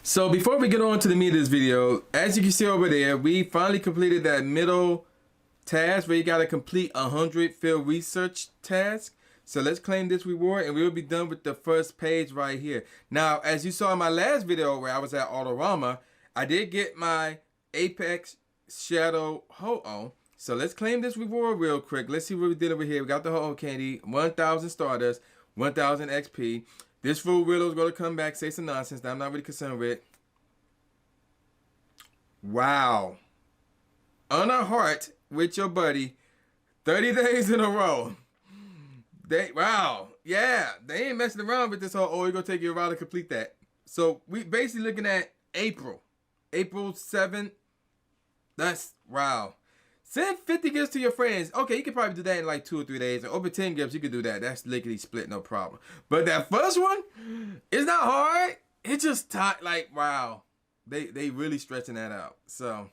So before we get on to the meat of this video, as you can see over there, we finally completed that middle task where you got to complete 100 field research tasks. So let's claim this reward and we'll be done with the first page right here. Now, as you saw in my last video where I was at Autorama, I did get my Apex Shadow Ho-Oh. So let's claim this reward real quick. Let's see what we did over here. We got the Ho-Oh candy, 1,000 Stardust, 1,000 XP. This fool Willow is going to come back, say some nonsense that I'm not really concerned with. Wow. On a heart with your buddy, 30 days in a row. Wow. Yeah, they ain't messing around with this whole, oh, you're going to take you a while to complete that. So we basically looking at April 7th. That's, wow. Send 50 gifts to your friends. Okay, you could probably do that in like 2 or 3 days. Over 10 gifts, you could do that. That's lickety split, no problem. But that first one, it's not hard. It's just like, wow. They really stretching that out. So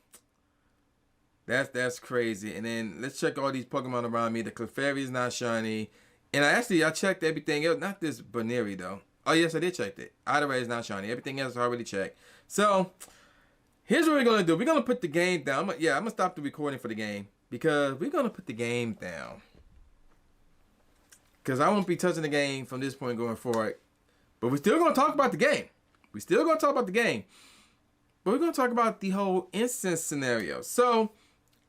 that's crazy. And then let's check all these Pokemon around me. The Clefairy is not shiny. And I checked everything else. Not this Baneri though. Oh yes, I did check it. Ida is not shiny. Everything else I already checked. So here's what we're going to do. We're going to put the game down. I'm going to stop the recording for the game because we're going to put the game down. Because I won't be touching the game from this point going forward. But we're still going to talk about the game. We're still going to talk about the game. But we're going to talk about the whole instance scenario. So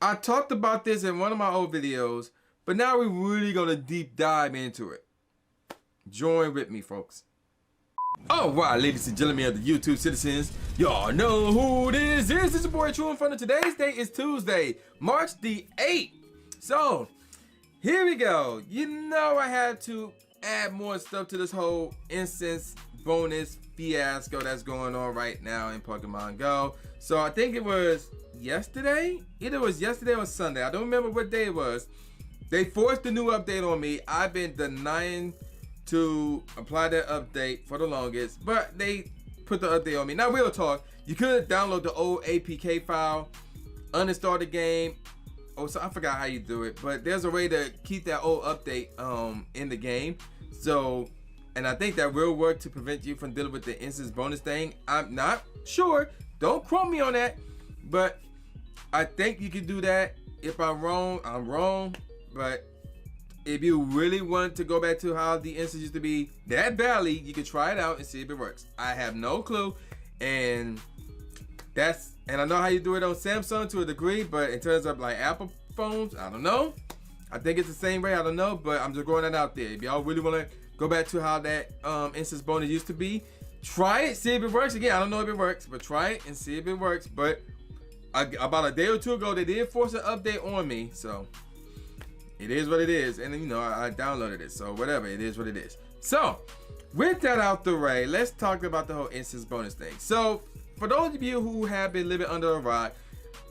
I talked about this in one of my old videos. But now we're really going to deep dive into it. Join with me, folks. All right, ladies and gentlemen of the YouTube citizens, y'all know who this is. This is your boy True Inferno. Today's date is Tuesday, March the 8th. So, here we go. You know I had to add more stuff to this whole Incense Bonus fiasco that's going on right now in Pokemon Go. So, I think it was yesterday. Either it was yesterday or Sunday. I don't remember what day it was. They forced the new update on me. I've been denying to apply that update for the longest, but they put the update on me. Now real talk, you could download the old APK file, uninstall the game. Oh, so I forgot how you do it, but there's a way to keep that old update in the game. So, and I think that will work to prevent you from dealing with the instance bonus thing. I'm not sure. Don't quote me on that, but I think you can do that. If I'm wrong, I'm wrong. But if you really want to go back to how the instance used to be that badly, you can try it out and see if it works. I have no clue, and I know how you do it on Samsung to a degree, but in terms of like Apple phones, I don't know. I think it's the same way. I don't know, but I'm just throwing that out there. If y'all really want to go back to how that instance bonus used to be, try it, see if it works. Again, I don't know if it works, but try it and see if it works. But about a day or two ago, they did force an update on me, so it is what it is. And you know, I downloaded it, so whatever, it is what it is. So with that out the way, let's talk about the whole instance bonus thing. So for those of you who have been living under a rock,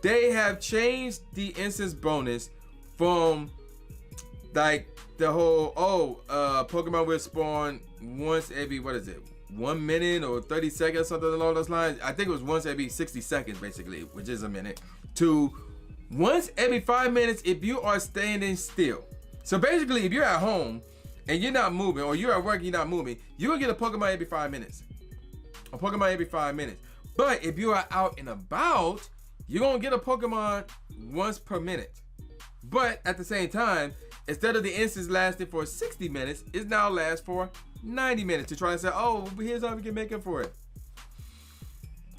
they have changed the instance bonus from like the whole Pokemon will spawn once every, what is it, 1 minute or 30 seconds, something along those lines. I think it was once every 60 seconds basically, which is a minute, to once every 5 minutes if you are standing still. So basically, if you're at home and you're not moving, or you're at work and you're not moving, you're gonna get a Pokemon every 5 minutes. A Pokemon every 5 minutes. But if you are out and about, you're gonna get a Pokemon once per minute. But at the same time, instead of the instance lasting for 60 minutes, it now lasts for 90 minutes to try and say, oh, here's how we can make up for it.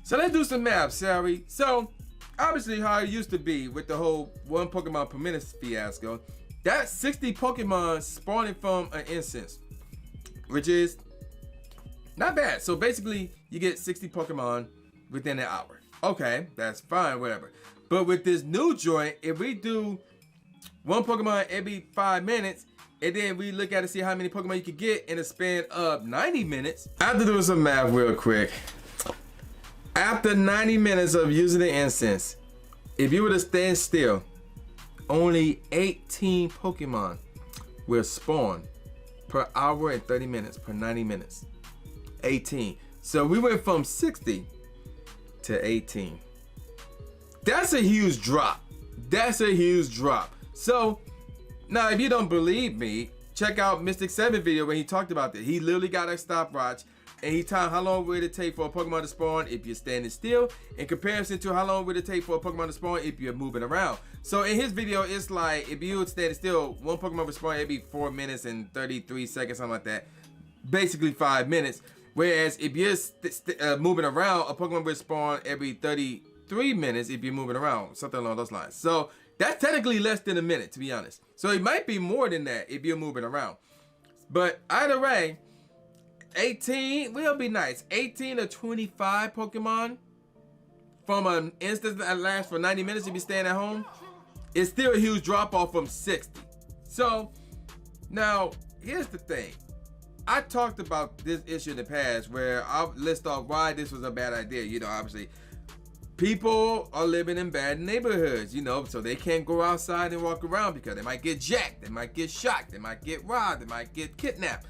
So let's do some math, shall we? So obviously, how it used to be with the whole 1 Pokemon per minute fiasco, that's 60 Pokemon spawning from an instance, which is not bad. So basically, you get 60 Pokemon within an hour. Okay, that's fine, whatever. But with this new joint, if we do 1 Pokemon every 5 minutes, and then we look at it, see how many Pokemon you could get in a span of 90 minutes. After doing some math real quick, after 90 minutes of using the instance, if you were to stand still, only 18 Pokemon will spawn per hour and 30 minutes, per 90 minutes. 18. So we went from 60 to 18. That's a huge drop. That's a huge drop. So now if you don't believe me, check out Mystic 7 video where he talked about that. He literally got a stopwatch And he timed how long would it take for a Pokemon to spawn if you're standing still, in comparison to how long would it take for a Pokemon to spawn if you're moving around. So in his video, it's like if you would stand still, one Pokemon would spawn every 4 minutes and 33 seconds, something like that. Basically 5 minutes. Whereas if you're moving around, a Pokemon would spawn every 33 minutes if you're moving around, something along those lines. So that's technically less than a minute, to be honest. So it might be more than that if you're moving around. But either way, 18 will be nice. 18 to 25 Pokemon from an instance that lasts for 90 minutes if you're staying at home, it's still a huge drop off from 60. So now here's the thing. I talked about this issue in the past where I'll list off why this was a bad idea. You know, obviously, people are living in bad neighborhoods, you know, so they can't go outside and walk around because they might get jacked, they might get shot, they might get robbed, they might get kidnapped.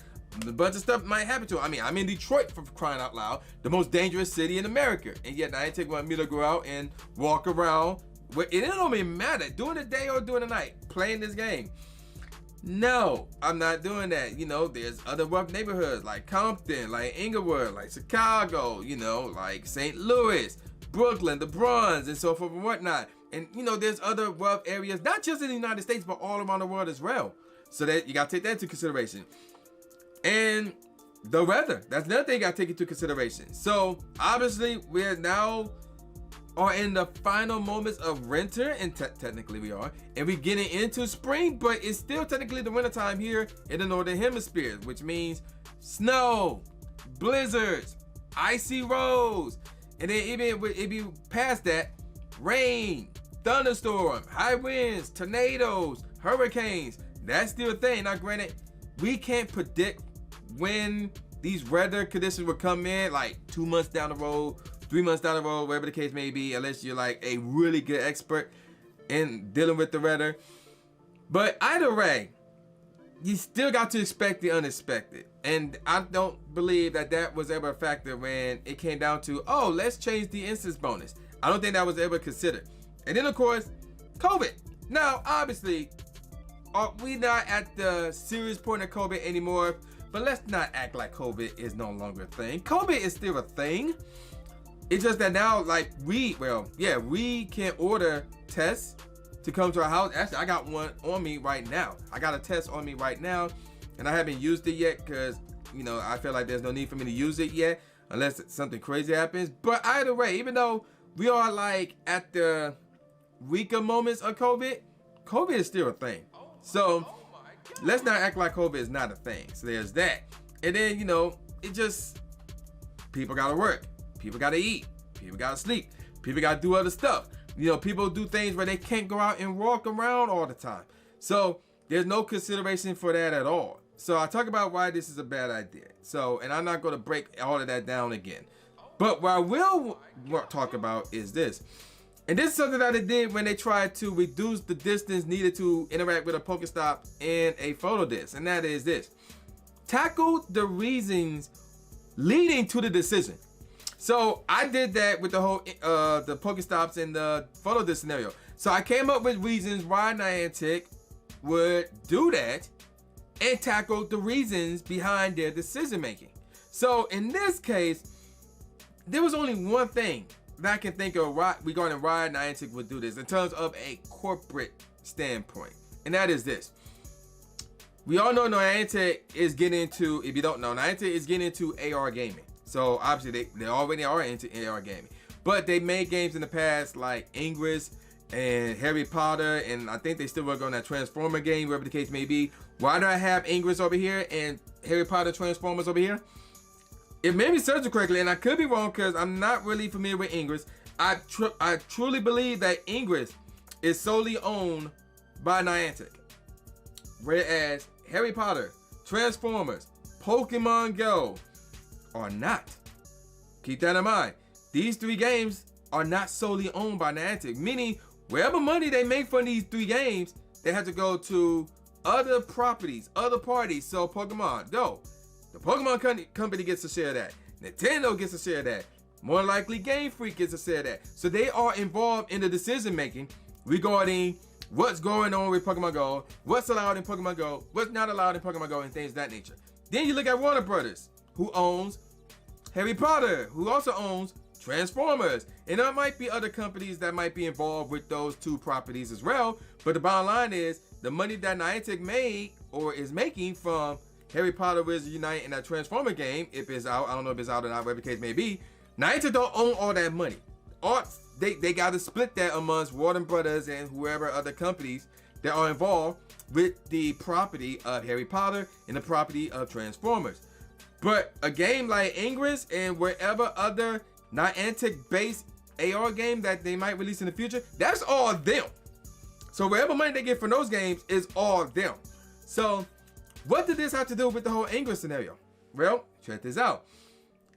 A bunch of stuff might happen to them. I mean, I'm in Detroit, for crying out loud, the most dangerous city in America. And yet Niantic want me to go out and walk around. It don't even matter, during the day or during the night, playing this game. No, I'm not doing that. You know, there's other rough neighborhoods like Compton, like Inglewood, like Chicago, you know, like St. Louis, Brooklyn, the Bronx, and so forth and whatnot. And, you know, there's other rough areas, not just in the United States, but all around the world as well. So that you got to take that into consideration. And the weather, that's another thing you got to take into consideration. So, obviously, we're now are in the final moments of winter, and technically we are, and we're getting into spring, but it's still technically the winter time here in the northern hemisphere, which means snow, blizzards, icy roads, and then even if you pass that, rain, thunderstorm, high winds, tornadoes, hurricanes. That's still a thing. Now granted, we can't predict when these weather conditions will come in, like 2 months down the road, 3 months down the road, whatever the case may be, unless you're like a really good expert in dealing with the weather. But either way, you still got to expect the unexpected. And I don't believe that that was ever a factor when it came down to, oh, let's change the instance bonus. I don't think that was ever considered. And then of course, COVID. Now, obviously, we're not at the serious point of COVID anymore, but let's not act like COVID is no longer a thing. COVID is still a thing. It's just that now, like, we can order tests to come to our house. Actually, I got one on me right now. I got a test on me right now, and I haven't used it yet because, you know, I feel like there's no need for me to use it yet unless something crazy happens. But either way, even though we are like at the weaker moments of COVID, COVID is still a thing. So let's not act like COVID is not a thing. So there's that. And then, you know, it just, people gotta work. People gotta eat. People gotta sleep. People gotta do other stuff. You know, people do things where they can't go out and walk around all the time. So there's no consideration for that at all. So I talk about why this is a bad idea. So, and I'm not gonna break all of that down again. But what I will talk about is this. And this is something that they did when they tried to reduce the distance needed to interact with a Pokestop and a photo disc. And that is this. Tackle the reasons leading to the decision. So I did that with the whole the Pokestops and the photo disc scenario. So I came up with reasons why Niantic would do that and tackle the reasons behind their decision making. So in this case, there was only one thing that I can think of regarding why Niantic would do this in terms of a corporate standpoint. And that is this. We all know Niantic is getting into, if you don't know, Niantic is getting into AR gaming. So obviously they already are into AR gaming. But they made games in the past like Ingress and Harry Potter, and I think they still work on that Transformer game, wherever the case may be. Why do I have Ingress over here and Harry Potter Transformers over here? It may be searching correctly, and I could be wrong because I'm not really familiar with Ingress. I truly believe that Ingress is solely owned by Niantic. Whereas Harry Potter, Transformers, Pokémon Go are not. Keep that in mind. These three games are not solely owned by Niantic, meaning wherever money they make from these three games, they have to go to other properties, other parties. So Pokemon Go, the Pokemon Company gets a share of that. Nintendo gets a share of that. More likely Gamefreak gets a share of that. So they are involved in the decision making regarding what's going on with Pokemon Go, what's allowed in Pokemon Go, what's not allowed in Pokemon Go, and things of that nature. Then you look at Warner Brothers, who owns Harry Potter, who also owns Transformers. And there might be other companies that might be involved with those two properties as well. But the bottom line is the money that Niantic made or is making from Harry Potter Wizards Unite and that Transformer game, if it's out, I don't know if it's out or not, whatever the case may be, Niantic don't own all that money. They got to split that amongst Warner Brothers and whoever other companies that are involved with the property of Harry Potter and the property of Transformers. But a game like Ingress and wherever other Niantic-based AR game that they might release in the future, that's all them. So wherever money they get from those games is all them. So what did this have to do with the whole Ingress scenario? Well, check this out.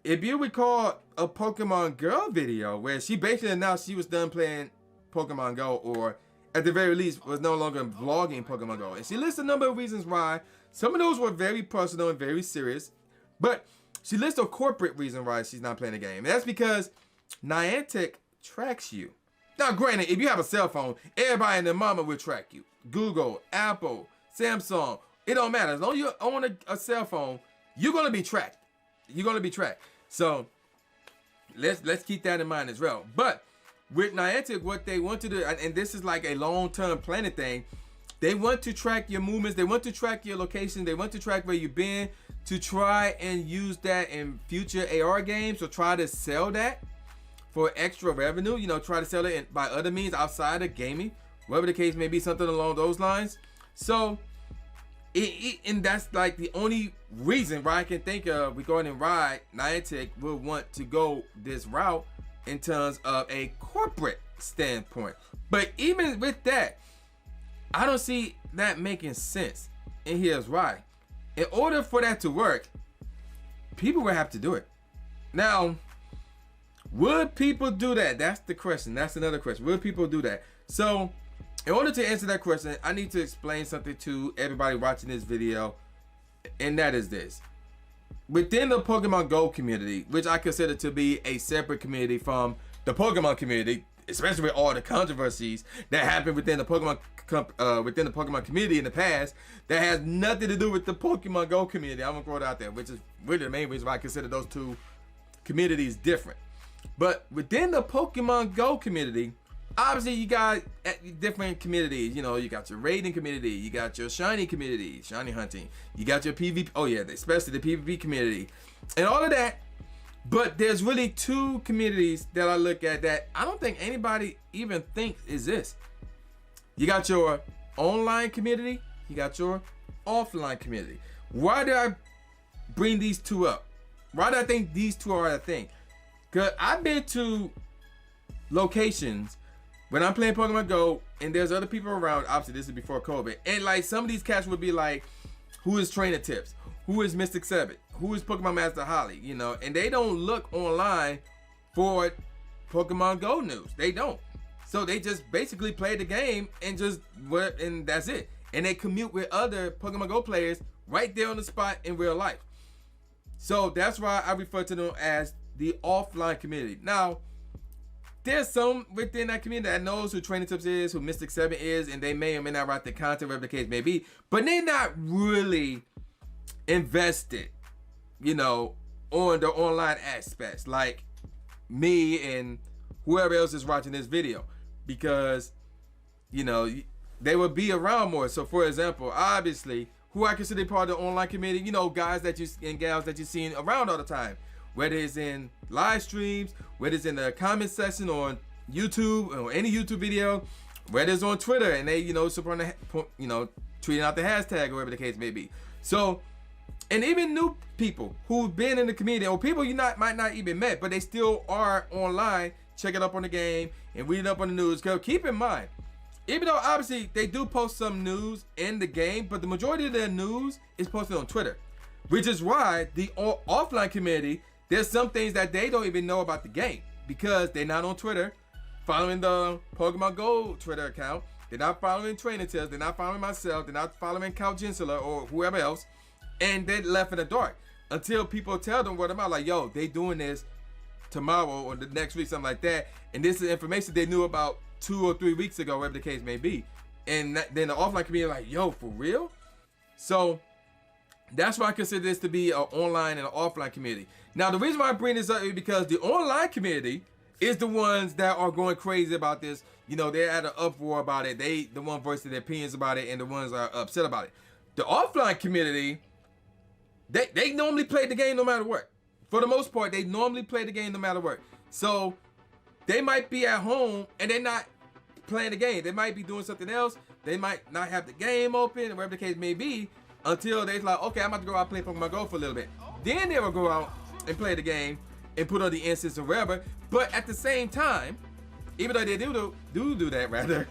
If you recall a Pokemon Girl video where she basically announced she was done playing Pokemon Go, or at the very least was no longer vlogging Pokemon Go. And she lists a number of reasons why. Some of those were very personal and very serious. But she lists a corporate reason why she's not playing the game. And that's because Niantic tracks you. Now, granted, if you have a cell phone, everybody and their mama will track you. Google, Apple, Samsung, it don't matter. As long as you own a cell phone, you're going to be tracked. You're going to be tracked. So let's keep that in mind as well. But with Niantic, what they want to do, and this is like a long-term planning thing, they want to track your movements. They want to track your location. They want to track where you've been to try and use that in future AR games, or try to sell that for extra revenue. You know, try to sell it by other means outside of gaming, whatever the case may be, something along those lines. So, and that's like the only reason why I can think of regarding why Niantic will want to go this route in terms of a corporate standpoint. But even with that, I don't see that making sense. And here's why. In order for that to work, people would have to do it. Now, would people do that? That's the question. That's another question. Would people do that? So, in order to answer that question, I need to explain something to everybody watching this video. And that is this. Within the Pokemon Go community, which I consider to be a separate community from the Pokemon community, especially with all the controversies that happened within the Pokemon community in the past, that has nothing to do with the Pokemon Go community. I'm gonna throw it out there, which is really the main reason why I consider those two communities different. But within the Pokemon Go community, obviously you got different communities. You know, you got your raiding community, you got your shiny community, shiny hunting, you got your PvP, oh yeah, especially the PvP community, and all of that. But there's really two communities that I look at that I don't think anybody even thinks exist. You got your online community, you got your offline community. Why did I bring these two up? Why do I think these two are a thing? Because I've been to locations when I'm playing Pokemon Go and there's other people around. Obviously, this is before COVID. And like some of these cats would be like, who is Trainer Tips? Who is Mystic 7? Who is Pokemon Master Holly? You know, and they don't look online for Pokemon Go news. They don't. So they just basically play the game and and that's it. And they commute with other Pokemon Go players right there on the spot in real life. So that's why I refer to them as the offline community. Now, there's some within that community that knows who Training Tips is, who Mystic 7 is, and they may or may not write the content, whatever the case may be, but they're not really invested, you know, on the online aspects like me and whoever else is watching this video, because, you know, they will be around more. So for example, obviously, who I consider part of the online community, you know, guys that you and gals that you're seeing around all the time, whether it's in live streams, whether it's in the comment section on YouTube or any YouTube video, whether it's on Twitter and they, you know, supporting the, you know, tweeting out the hashtag or whatever the case may be. So, and even new people who've been in the community, or people you might not even met, but they still are online, checking up on the game and reading up on the news. Because keep in mind, even though obviously they do post some news in the game, but the majority of their news is posted on Twitter, which is why the offline community, there's some things that they don't even know about the game because they're not on Twitter following the Pokemon Go Twitter account. They're not following Training Tips. They're not following myself. They're not following Cal Gensler or whoever else. And they're left in the dark until people tell them what about, like, yo, they doing this tomorrow or the next week, something like that. And this is information they knew about 2 or 3 weeks ago, whatever the case may be. And then the offline community like, yo, for real? So That's why I consider this to be an online and an offline community. Now, the reason why I bring this up is because the online community is the ones that are going crazy about this. You know, they're at an uproar about it. They the one voicing their opinions about it, and the ones are upset about it. The offline community, they normally play the game no matter what. For the most part, they normally play the game no matter what. So they might be at home and they're not playing the game. They might be doing something else. They might not have the game open, or whatever the case may be, until they're like, okay, I'm about to go out and play Pokemon Go for a little bit. Then they will go out and play the game and put on the instance or whatever. But at the same time, even though they do that, rather,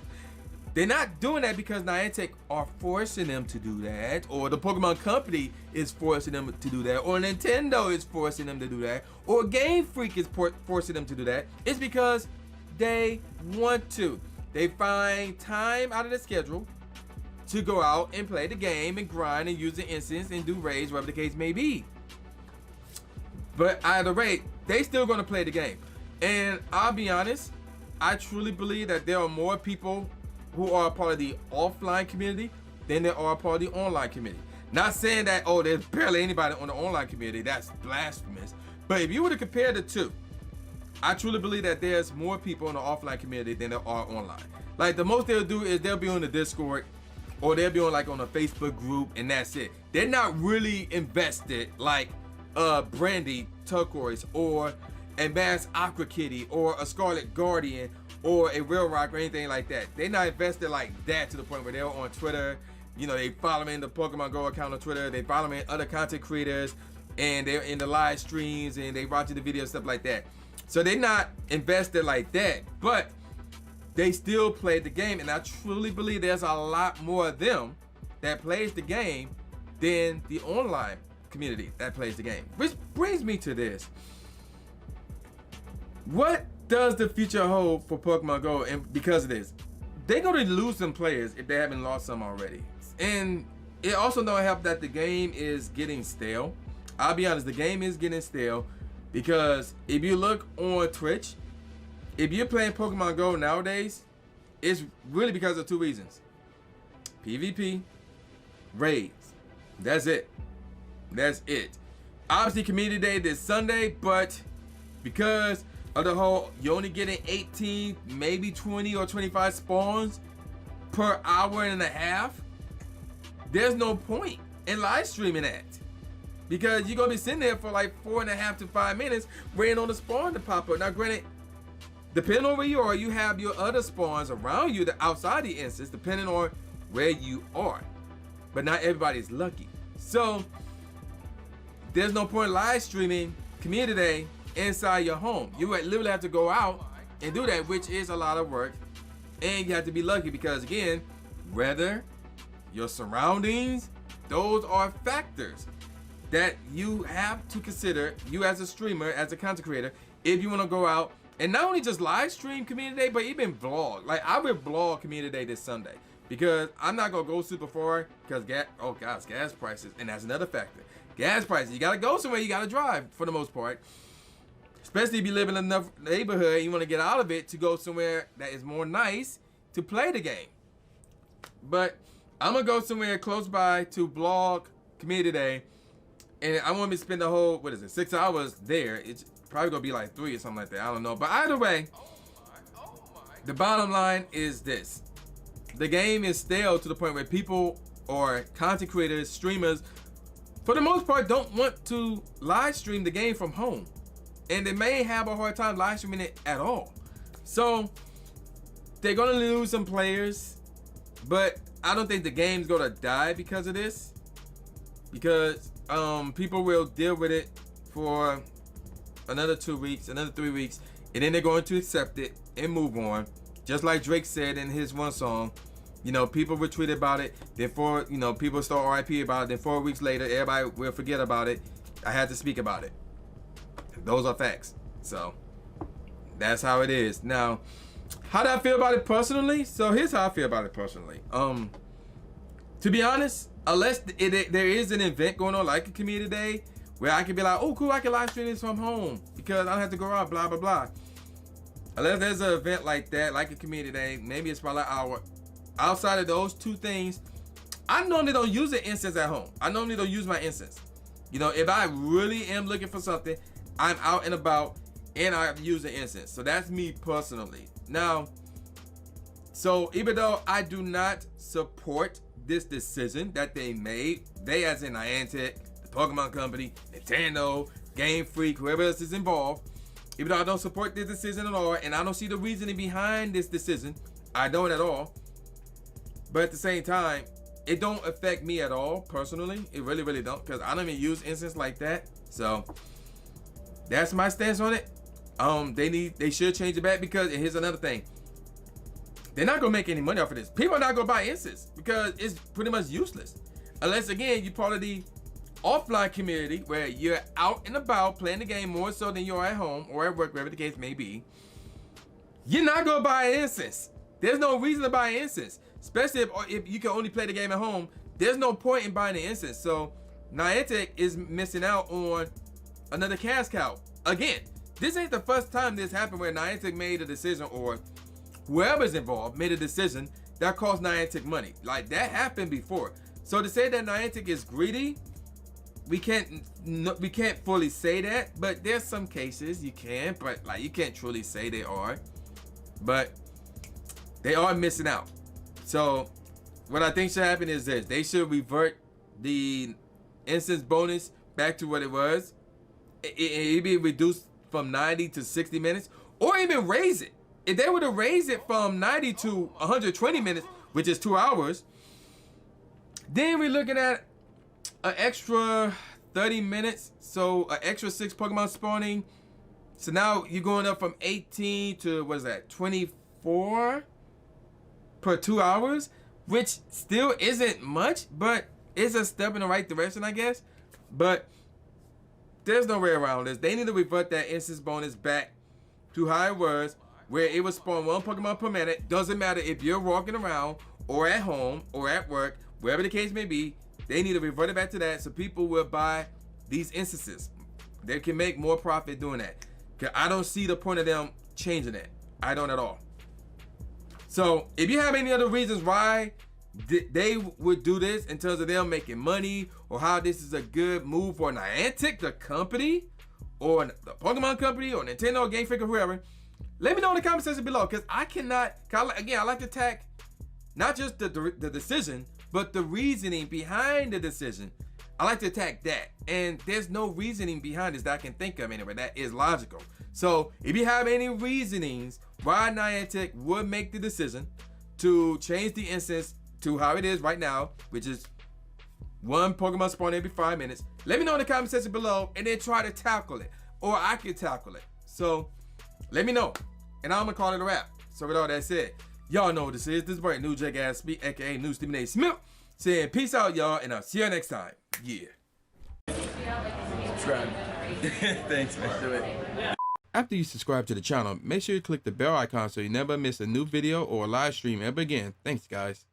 they're not doing that because Niantic are forcing them to do that, or the Pokemon Company is forcing them to do that, or Nintendo is forcing them to do that, or Gamefreak is forcing them to do that. It's because they want to. They find time out of the schedule to go out and play the game and grind and use the instance and do raids, whatever the case may be. But either rate, they still gonna play the game. And I'll be honest, I truly believe that there are more people who are a part of the offline community than there are a part of the online community. Not saying that, oh, there's barely anybody on the online community. That's blasphemous. But if you were to compare the two, I truly believe that there's more people in the offline community than there are online. Like, the most they'll do is they'll be on the Discord, or they'll be on like on a Facebook group, and that's it. They're not really invested like Brandy Turquoise or Advanced Aqua Kitty or a Scarlet Guardian or a Real Rock or anything like that. They're not invested like that to the point where they're on Twitter. You know, they following the Pokemon Go account on Twitter. They following other content creators, and they're in the live streams and they watching the videos, stuff like that. So they're not invested like that, but they still play the game, and I truly believe there's a lot more of them that plays the game than the online community that plays the game. Which brings me to this. What does the future hold for Pokemon Go? And because of this, they're going to lose some players if they haven't lost some already. And it also don't help that the game is getting stale. I'll be honest, the game is getting stale, because if you look on Twitch, if you're playing Pokemon Go nowadays, it's really because of two reasons. PvP, raids. That's it. That's it. Obviously, Community Day this Sunday, but because of the whole, you're only getting 18, maybe 20 or 25 spawns per hour and a half, there's no point in live streaming that. Because you're going to be sitting there for like 4.5 to 5 minutes waiting on the spawn to pop up. Now, granted, depending on where you are, you have your other spawns around you that outside the instance, depending on where you are. But not everybody's lucky. So there's no point live streaming Community Day inside your home. You would literally have to go out and do that, which is a lot of work. And you have to be lucky because, again, weather, your surroundings, those are factors that you have to consider, you as a streamer, as a content creator, if you want to go out and not only just live stream Community Day, but even vlog. Like, I will vlog Community Day this Sunday because I'm not going to go super far because gas prices, and that's another factor. Gas prices, you got to go somewhere, you got to drive for the most part. Especially if you live in enough neighborhood and you want to get out of it to go somewhere that is more nice to play the game. But I'm going to go somewhere close by to vlog Community Day. And I want me to spend the whole, 6 hours there. It's probably going to be like 3 or something like that. I don't know. But either way, the bottom line is this. The game is stale to the point where people or content creators, streamers, for the most part, don't want to live stream the game from home. And they may have a hard time live streaming it at all. So they're going to lose some players. But I don't think the game's going to die because of this. Because people will deal with it for another 2 weeks, another 3 weeks, and then they're going to accept it and move on. Just like Drake said in his one song, you know, people retweet about it, then people start RIP about it, then 4 weeks later, everybody will forget about it. I had to speak about it. Those are facts. So that's how it is. Now, how do I feel about it personally? So here's how I feel about it personally. To be honest, unless there is an event going on like a Community Day where I can be like, oh cool, I can live stream this from home because I don't have to go out, blah blah blah. Unless there's an event like that, like a Community Day, maybe it's probably an hour. Outside of those two things, I normally don't use the incense at home. I normally don't use my incense. You know, if I really am looking for something, I'm out and about and I use the incense. So that's me personally. Now, so even though I do not support this decision that they made, they as in Niantic, the Pokemon Company, Nintendo, Gamefreak, whoever else is involved, even though I don't support this decision at all, and I don't see the reasoning behind this decision, I don't at all. But at the same time, it don't affect me at all personally. It really, really don't, because I don't even use incense like that. So that's my stance on it. They should change it back, because and here's another thing. They're not gonna make any money off of this. People are not gonna buy incense because it's pretty much useless. Unless again, you're part of the offline community where you're out and about playing the game more so than you're at home or at work, wherever the case may be. You're not gonna buy incense. There's no reason to buy incense, especially if you can only play the game at home. There's no point in buying the incense. So Niantic is missing out on another cash cow. Again, this ain't the first time this happened where Niantic made a decision, or whoever's involved made a decision that cost Niantic money. Like, that happened before. So to say that Niantic is greedy, we can't fully say that, but there's some cases you can, but like you can't truly say they are. But they are missing out. So what I think should happen is this: they should revert the incense bonus back to what it was. It be reduced from 90 to 60 minutes, or even raise it. If they were to raise it from 90 to 120 minutes, which is 2 hours, then we're looking at an extra 30 minutes. So an extra 6 Pokemon spawning. So now you're going up from 18 to, what is that, 24 per 2 hours, which still isn't much, but it's a step in the right direction, I guess. But there's no way around this. They need to revert that instance bonus back to how it was, where it would spawn 1 Pokemon per minute. Doesn't matter if you're walking around or at home or at work, wherever the case may be. They need to revert it back to that so people will buy these instances. They can make more profit doing that. Because I don't see the point of them changing it. I don't at all. So if you have any other reasons why they would do this in terms of them making money, or how this is a good move for Niantic, the company, or the Pokemon Company, or Nintendo, Gamefreak, or whoever, let me know in the comment section below. Because I cannot, again, I like to attack not just the decision, but the reasoning behind the decision. I like to attack that. And there's no reasoning behind this that I can think of anyway that is logical. So if you have any reasonings why Niantic would make the decision to change the instance to how it is right now, which is 1 Pokemon spawn every 5 minutes, let me know in the comment section below, and then try to tackle it, or I can tackle it. So let me know, and I'm gonna call it a wrap. So with all that said, y'all know what this is. This is brand new Jake Ass Speak, aka New Stephen A. Smith, saying peace out, y'all, and I'll see you next time. Yeah. Subscribe. Thanks, man. Do it. After you subscribe to the channel, make sure you click the bell icon so you never miss a new video or a live stream ever again. Thanks, guys.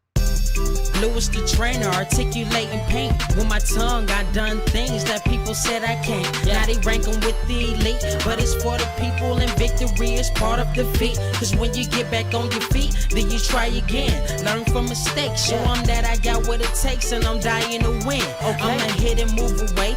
Blue is the trainer, articulating paint. With my tongue, I done things that people said I can't. Now they rank 'em with the elite, but it's for the people, and victory is part of defeat. Cause when you get back on your feet, then you try again. Learn from mistakes, show 'em that I got what it takes, and I'm dying to win. I'ma hit and move away.